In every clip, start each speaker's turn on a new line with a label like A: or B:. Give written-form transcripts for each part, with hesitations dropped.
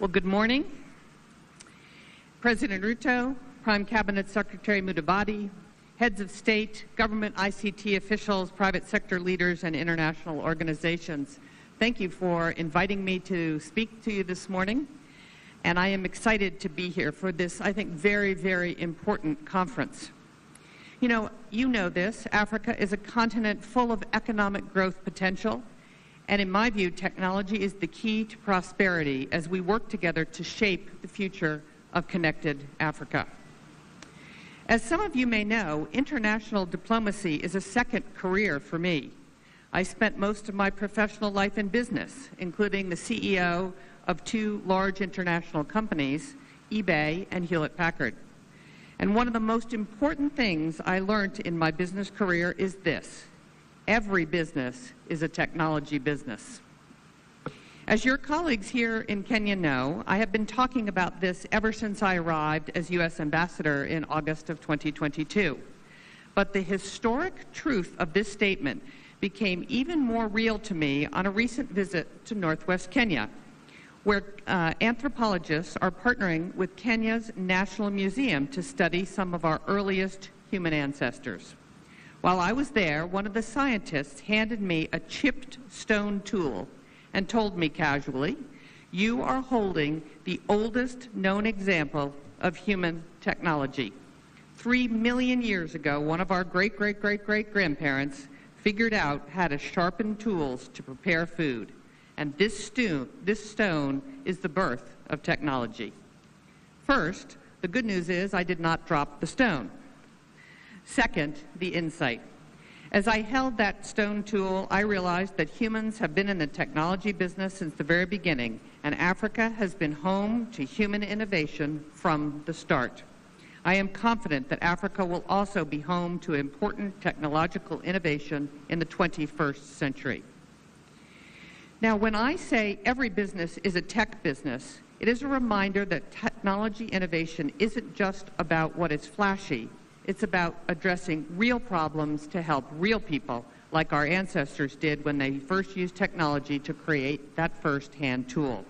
A: Well, good morning. President Ruto, Prime Cabinet Secretary Mudavadi, heads of state, government ICT officials, private sector leaders, and international organizations. Thank you for inviting me to speak to you this morning. And I am excited to be here for this, I think, very, very important conference. You know this, Africa is a continent full of economic growth potential. And in my view, technology is the key to prosperity as we work together to shape the future of connected Africa. As some of you may know, international diplomacy is a second career for me. I spent most of my professional life in business, including the CEO of two large international companies, eBay and Hewlett-Packard. And one of the most important things I learned in my business career is this: every business is a technology business. As your colleagues here in Kenya know, I have been talking about this ever since I arrived as U.S. Ambassador in August of 2022. But the historic truth of this statement became even more real to me on a recent visit to Northwest Kenya, where anthropologists are partnering with Kenya's National Museum to study some of our earliest human ancestors. While I was there, one of the scientists handed me a chipped stone tool and told me casually, "You are holding the oldest known example of human technology. 3 million years ago, one of our great-great-great-great-grandparents figured out how to sharpen tools to prepare food. And this stone is the birth of technology." First, the good news is I did not drop the stone. Second, the insight. As I held that stone tool, I realized that humans have been in the technology business since the very beginning, and Africa has been home to human innovation from the start. I am confident that Africa will also be home to important technological innovation in the 21st century. Now, when I say every business is a tech business, it is a reminder that technology innovation isn't just about what is flashy. It's about addressing real problems to help real people, like our ancestors did when they first used technology to create that first hand tool.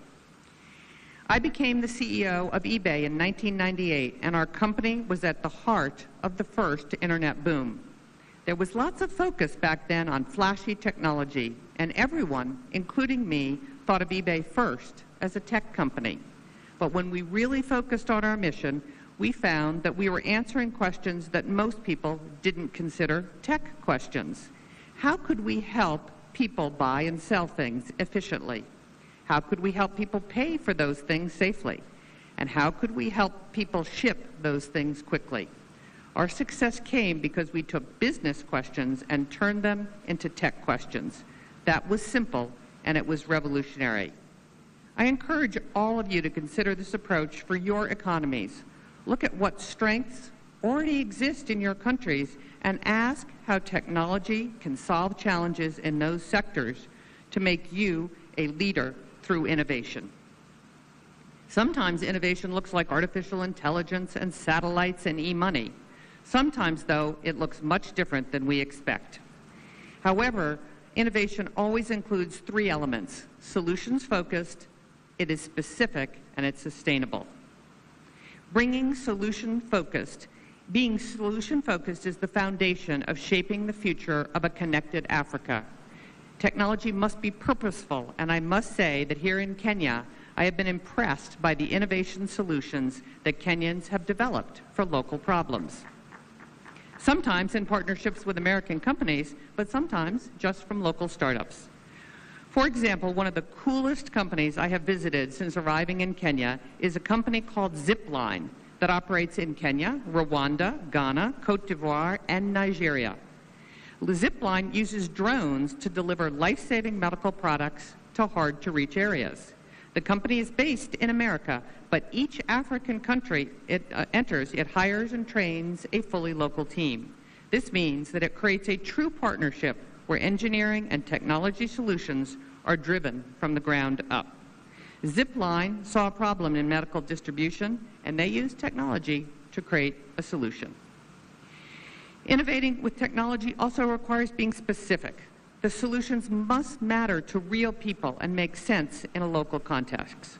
A: I became the CEO of eBay in 1998, and our company was at the heart of the first internet boom. There was lots of focus back then on flashy technology, and everyone, including me, thought of eBay first as a tech company. But when we really focused on our mission, we found that we were answering questions that most people didn't consider tech questions. How could we help people buy and sell things efficiently? How could we help people pay for those things safely? And how could we help people ship those things quickly? Our success came because we took business questions and turned them into tech questions. That was simple, and it was revolutionary. I encourage all of you to consider this approach for your economies. Look at what strengths already exist in your countries and ask how technology can solve challenges in those sectors to make you a leader through innovation. Sometimes innovation looks like artificial intelligence and satellites and e-money. Sometimes, though, it looks much different than we expect. However, innovation always includes three elements: solutions-focused, it is specific, and it's sustainable. Being solution-focused is the foundation of shaping the future of a connected Africa. Technology must be purposeful, and I must say that here in Kenya, I have been impressed by the innovation solutions that Kenyans have developed for local problems. Sometimes in partnerships with American companies, but sometimes just from local startups. For example, one of the coolest companies I have visited since arriving in Kenya is a company called Zipline that operates in Kenya, Rwanda, Ghana, Cote d'Ivoire, and Nigeria. Zipline uses drones to deliver life-saving medical products to hard-to-reach areas. The company is based in America, but each African country it enters, it hires and trains a fully local team. This means that it creates a true partnership where engineering and technology solutions are driven from the ground up. Zipline saw a problem in medical distribution, and they used technology to create a solution. Innovating with technology also requires being specific. The solutions must matter to real people and make sense in a local context.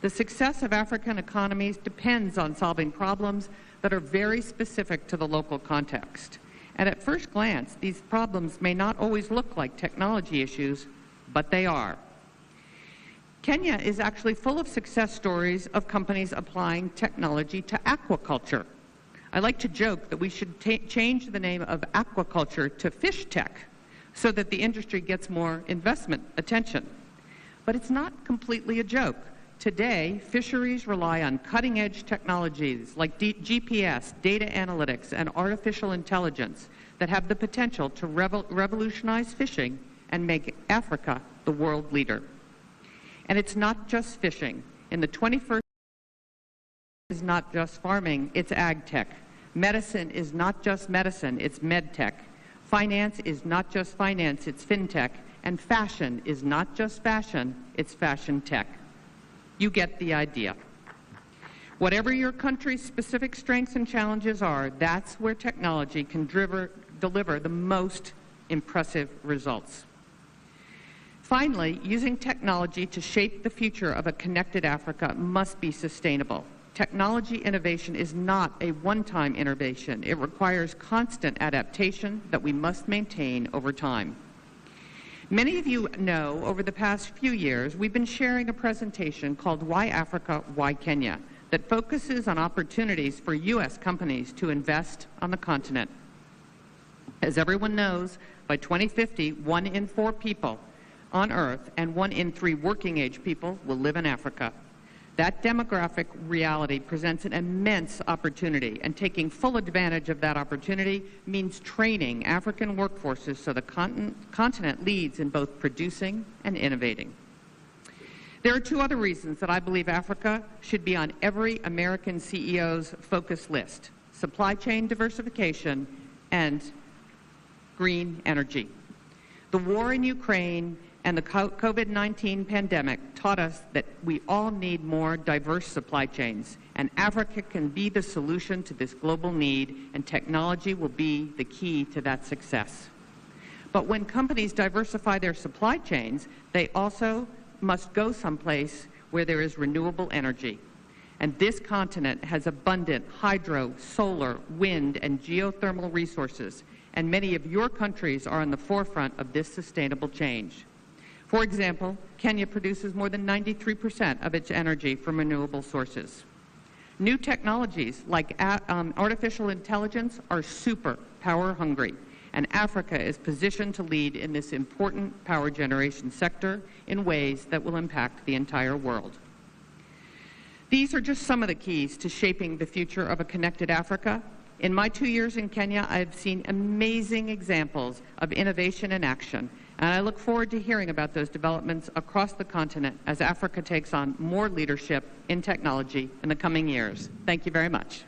A: The success of African economies depends on solving problems that are very specific to the local context. And at first glance, these problems may not always look like technology issues, but they are. Kenya is actually full of success stories of companies applying technology to aquaculture. I like to joke that we should change the name of aquaculture to fish tech so that the industry gets more investment attention. But it's not completely a joke. Today, fisheries rely on cutting-edge technologies like GPS, data analytics, and artificial intelligence that have the potential to revolutionize fishing and make Africa the world leader. And it's not just fishing. In the 21st is not just farming, it's ag tech. Medicine is not just medicine, it's med tech. Finance is not just finance, it's fintech. And fashion is not just fashion, it's fashion tech. You get the idea. Whatever your country's specific strengths and challenges are, that's where technology can deliver the most impressive results. Finally, using technology to shape the future of a connected Africa must be sustainable. Technology innovation is not a one-time innovation. It requires constant adaptation that we must maintain over time. Many of you know, over the past few years, we've been sharing a presentation called Why Africa, Why Kenya, that focuses on opportunities for U.S. companies to invest on the continent. As everyone knows, by 2050, 1 in 4 people on Earth and 1 in 3 working-age people will live in Africa. That demographic reality presents an immense opportunity, and taking full advantage of that opportunity means training African workforces so the continent leads in both producing and innovating. There are 2 other reasons that I believe Africa should be on every American CEO's focus list: supply chain diversification and green energy. The war in Ukraine and the COVID-19 pandemic taught us that we all need more diverse supply chains, and Africa can be the solution to this global need, and technology will be the key to that success. But when companies diversify their supply chains, they also must go someplace where there is renewable energy. And this continent has abundant hydro, solar, wind, and geothermal resources, and many of your countries are on the forefront of this sustainable change. For example, Kenya produces more than 93% of its energy from renewable sources. New technologies like artificial intelligence are super power hungry, and Africa is positioned to lead in this important power generation sector in ways that will impact the entire world. These are just some of the keys to shaping the future of a connected Africa. In my 2 years in Kenya, I've seen amazing examples of innovation in action, and I look forward to hearing about those developments across the continent as Africa takes on more leadership in technology in the coming years. Thank you very much.